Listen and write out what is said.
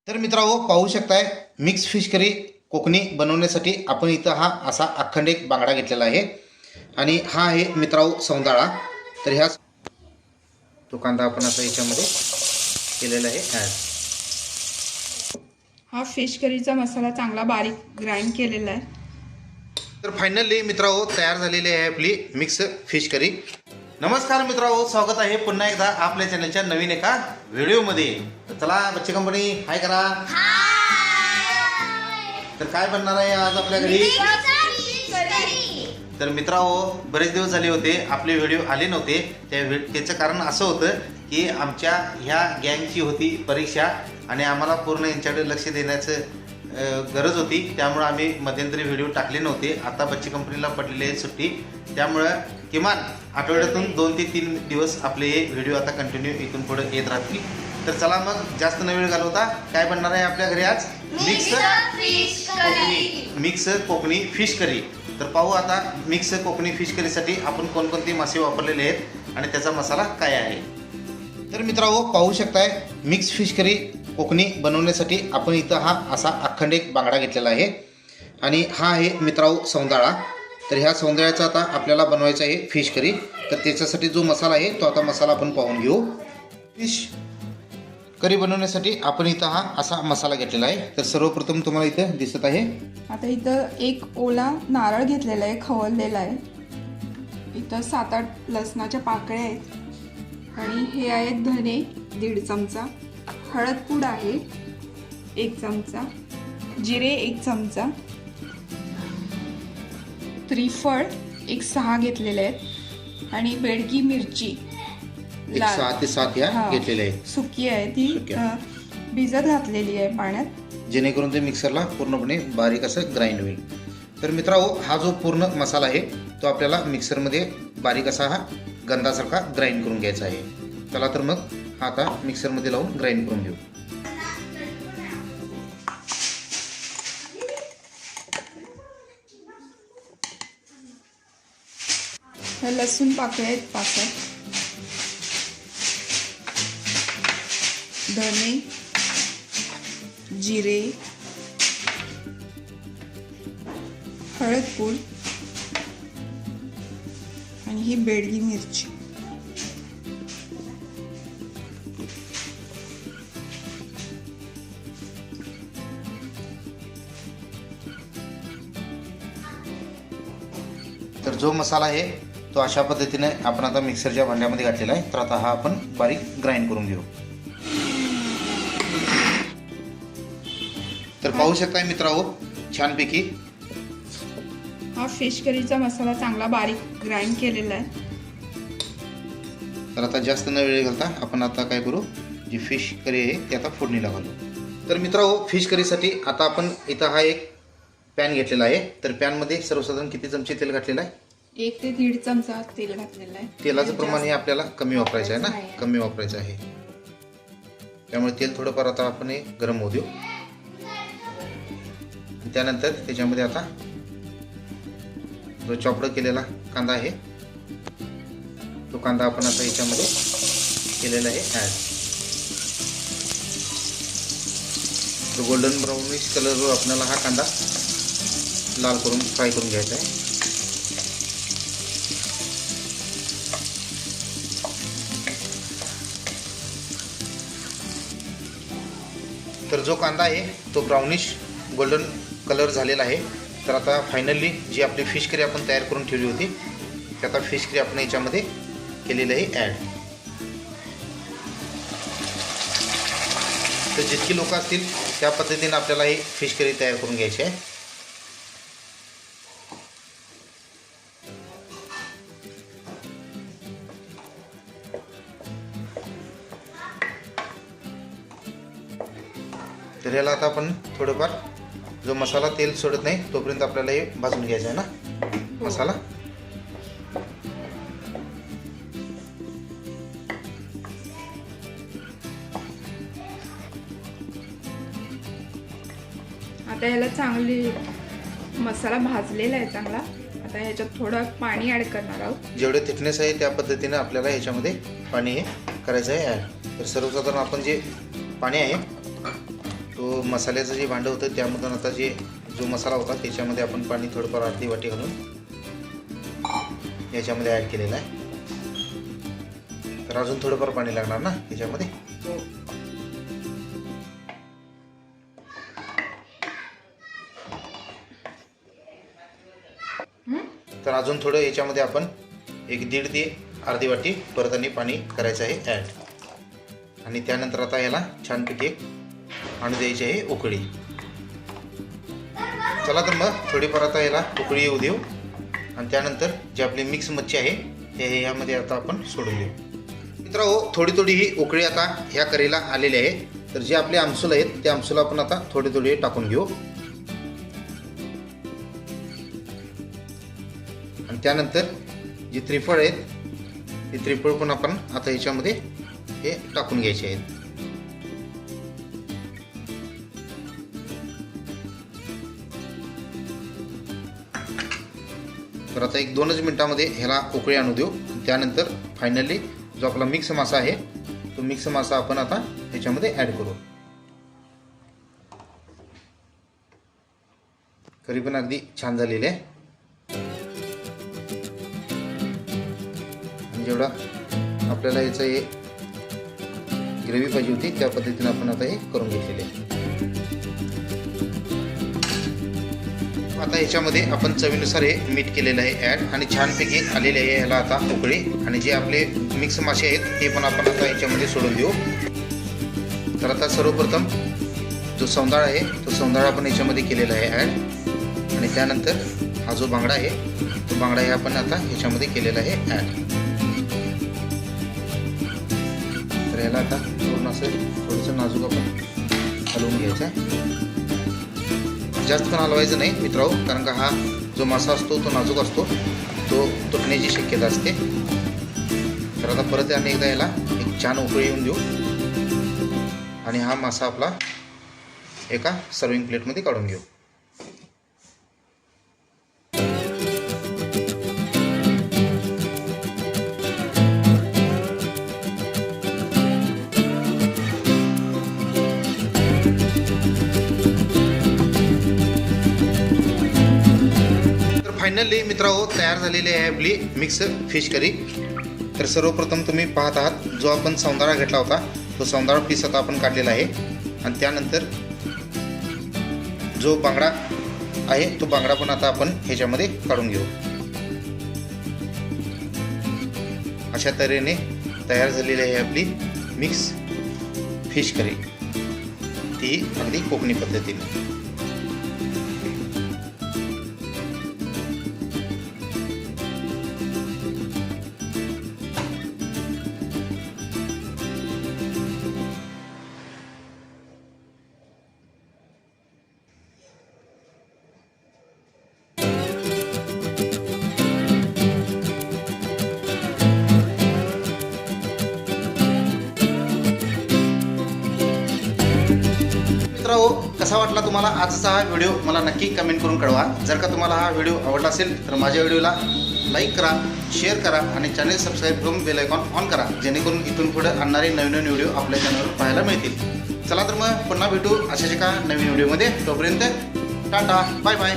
तर मित्रांनो पाहू शकताय मिक्स फिश करी कोकणी बनवण्यासाठी आपण इथं हा असा अखंड एक बांगडा घेतलेला आहे आणि हा आहे मित्रांनो सौंदाळा। तर ह्या तो कांदा आपण आता याच्यामध्ये केलेला आहे ॲड। हा फिश करीचा मसाला चांगला बारीक ग्राइंड केलेला आहे। तर फायनली मित्रांनो तयार झालेली आहे आपली मिक्स फिश करी। नमस्कार मित्रांनो, स्वागत आहे पुन्हा एकदा आपल्या चॅनलच्या नवीन एका व्हिडिओमध्ये। तर चला बच्चे कंपनी हाय करा। तर काय बनणार आहे आज आपल्या घरी? तर मित्रांनो बरेच दिवस झाले होते आपले व्हिडिओ आले नव्हते। त्याचं कारण असं होतं की आमच्या ह्या गँगची होती परीक्षा आणि आम्हाला पूर्ण यांच्याकडे लक्ष देण्याचं गरज होती, त्यामुळे आम्ही मध्यंतरी व्हिडिओ टाकले नव्हते। आता बच्चे कंपनीला पडलेली आहे सुट्टी, त्यामुळं किमान आठवड्यातून 2 ते 3 दिवस आपले हे व्हिडिओ आता कंटिन्यू इथून पुढे येत राहतील। तर चला मग जास्त न वेळ घालवता काय बनणार आहे आपल्या घरी आज? Mix Konkani fish curry. तर पाहू आता मिक्स कोकणी फिश करीसाठी आपण कोणकोणते मासे वापरलेले आहेत आणि त्याचा मसाला काय आहे। तर मित्रांनो पाहू शकताय मिक्स फिश करी कोकणी बनवण्यासाठी आपण इथं हा असा अखंड एक बांगडा घेतलेला आहे आणि हा आहे मित्रांनो सौंदाळा। तर ह्या सौंदाळ्याचा आता आपल्याला बनवायचा आहे फिश करी। तर त्याच्यासाठी जो मसाला आहे तो आता मसाला आपण पाहून घेऊ। फिश करी बनवण्यासाठी आपण इथं हा असा मसाला घेतलेला आहे। तर सर्वप्रथम तुम्हाला इथं दिसत आहे आता इथं एक ओला नारळ घेतलेला आहे, खवललेला आहे। इथं 7-8 लसणाच्या पाकळ्या आहेत आणि हे आहेत धने 1.5 चमचा, हळद पूड आहे 1 चमचा, जिरे 1 चमचा, त्रिफळ एक 6 घेतलेले आहेत आणि बेडगी मिरची 6 ते 7 या घेतलेले आहे। सुकी आहे ती भिजत घातलेली आहे पाण्यात, जेणेकरून ते मिक्सरला पूर्णपणे बारीक असं ग्राइंड होईल। तर मित्रांनो हा जो पूर्ण मसाला आहे तो आपल्याला मिक्सरमध्ये बारीक असा हा गंधासारखा ग्राइंड करून घ्यायचा आहे। चला तर मग हा आता मिक्सरमध्ये लावून ग्राइंड करून घेऊ। लसूण पाकळ्या आहेत 5-7, धने, जिरे, हळद पूड आणि ही बेडगी मिरची। तर जो मसाला आहे तो अशा पद्धतीने आपण आता मिक्सरच्या भांड्यामध्ये घातलेला आहे। तर आता हा आपण बारीक ग्राइंड करून घेऊ। तर पाहू शकताय मित्रांनो छानपैकी हा फिश करीचा मसाला चांगला बारीक ग्राइंड केलेला आहे। तर आता जास्त न वेळ घालता आपण आता काय करू, जी फिश करी आहे ती आता फोडणीला घालू। तर मित्रांनो फिश करीसाठी आता आपण इथं हा एक पॅन घेतलेला आहे। तर पॅनमध्ये सर्वसाधारण किती चमचे तेल घातलेलं आहे? 1 ते 1.5 चमचा तेल घातलेलं आहे। तेलाचं प्रमाण हे आपल्याला कमी वापरायचं आहे ना, कमी वापरायचं आहे। त्यामुळे तेल थोडंफार आता आपण हे गरम होऊ देऊ। त्यानंतर त्याच्यामध्ये आता जो चॉपड केलेला कांदा आहे तो कांदा आपण आता याच्यामध्ये केलेला आहे ॲड। तो गोल्डन ब्राउनिश कलरवर आपल्याला हा कांदा लाल करून फ्राय करून घ्यायचा आहे। तर जो कांदा आहे तो ब्राउनिश गोल्डन कलर झालेला आहे। तर आता फायनली जी आपली फिश करी आपण तयार करून ठेवली होती ती आता फिश करी आपण याच्यामध्ये केलेली आहे ॲड। तर जितकी लोक असतील त्या पद्धतीने आपल्याला ही फिश करी तयार करून घ्यायची आहे। तर याला आता आपण थोडंफार जो मसाला तेल सोडत नाही तोपर्यंत आपल्याला हे भाजून घ्यायचा आहे ना मसाला। आता याला चांगली मसाला भाजलेला आहे चांगला। आता ह्याच्यात थोडं पाणी ॲड करणार आहोत। जेवढे थिकनेस आहे त्या पद्धतीने आपल्याला ह्याच्यामध्ये पाणी हे करायचं आहे ॲड। तर सर्वसाधारण आपण जे पाणी आहे तो मसाल्याचं जे भांडं होतं त्यामधून आता जो मसाला होता त्याच्यामध्ये आपण पाणी थोडंफार अर्धी वाटी घालून याच्यामध्ये ॲड केलेलं आहे. तर अजून थोडंफार पाणी लागणार ना याच्यामध्ये. तर अजून थोडं याच्यामध्ये आपण 1-1.5 ते अर्धी वाटी परत आणि पाणी करायचं आहे ॲड. आणि त्यानंतर आता याला छानपैकी आणू द्यायची आहे उकळी. चला तर मग थोडीफार आता याला उकळी येऊ देऊ आणि त्यानंतर जे आपली मिक्स मच्छी आहे हे यामध्ये आता आपण सोडून देऊ. मित्रांनो, थोडी थोडी ही उकळी आता ह्या करीला आलेली आहे. तर जे आपले आमसूल आहेत ते आमसूल आपण आता थोडे थोडे टाकून घेऊ आणि त्यानंतर जे त्रिफळ आहेत ते त्रिफळ पण आपण आता ह्याच्यामध्ये हे टाकून घ्यायचे आहेत. तर आता 1-2 मिनिटांमध्ये ह्याला उकळी आणू देऊ. त्यानंतर फायनली जो आपला मिक्स मासा आहे तो मिक्स मासा आपण आता ह्याच्यामध्ये ॲड करू. करी पण अगदी छान झालेली आहे. जेवढा आपल्याला याचं हे ग्रेव्ही पाहिजे होती त्या पद्धतीने आपण आता हे करून घेतलेले आहे. आता ह्याच्यामध्ये आपण चवीनुसार हे मीठ केलेलं आहे ॲड आणि छानपैकी आलेले आहे ह्याला आता उकळी. आणि जे आपले मिक्स मासे आहेत ते पण आपण आता ह्याच्यामध्ये सोडून देऊ. तर आता सर्वप्रथम जो सौंदाळ आहे तो सौंदाळ आपण ह्याच्यामध्ये केलेला आहे ॲड. आणि त्यानंतर हा जो बांगडा आहे तो बांगडा हे आपण आता ह्याच्यामध्ये केलेला आहे ॲड. तर याला आता पूर्ण असं थोडंसं नाजूक आपण हलवून घ्यायचं आहे. जास्त पण हलवायचं नाही मित्रांनो, कारण का हा जो मासा असतो तो नाजूक असतो, तो तुटण्याची शक्यता असते. तर आता परत आणि एकदा याला एक छान उकळी येऊन देऊ आणि हा मासा आपला एका सर्विंग प्लेटमध्ये काढून घेऊ. फायनली मित्रांनो, तयार झालेली आहे आपली मिक्स फिश करी. तर सर्वप्रथम तुम्ही पाहत आहात जो आपण सौंदाळा घेतला होता तो सौंदाळा पीस आता आपण काढलेला आहे. आणि त्यानंतर जो बांगडा आहे तो बांगडा पण आता आपण ह्याच्यामध्ये काढून घेऊ. अशा तऱ्हेने तयार झालेली आहे आपली मिक्स फिश करी, ती अगदी कोकणी पद्धतीने. मित्रांनो, कसा वाटला तुम्हाला आजचा हा व्हिडिओ मला नक्की कमेंट करून कळवा. जर का तुम्हाला हा व्हिडिओ आवडला असेल तर माझ्या व्हिडिओला लाईक करा, शेअर करा आणि चॅनल सबस्क्राईब करून बेल आयकॉन ऑन करा, जेणेकरून इथून पुढे आणणारे नवीन व्हिडिओ आपल्या चॅनलवर पाहायला मिळतील. चला तर मग पुन्हा भेटू अशाच एका नवीन व्हिडिओमध्ये. तोपर्यंत टाटा, बाय बाय.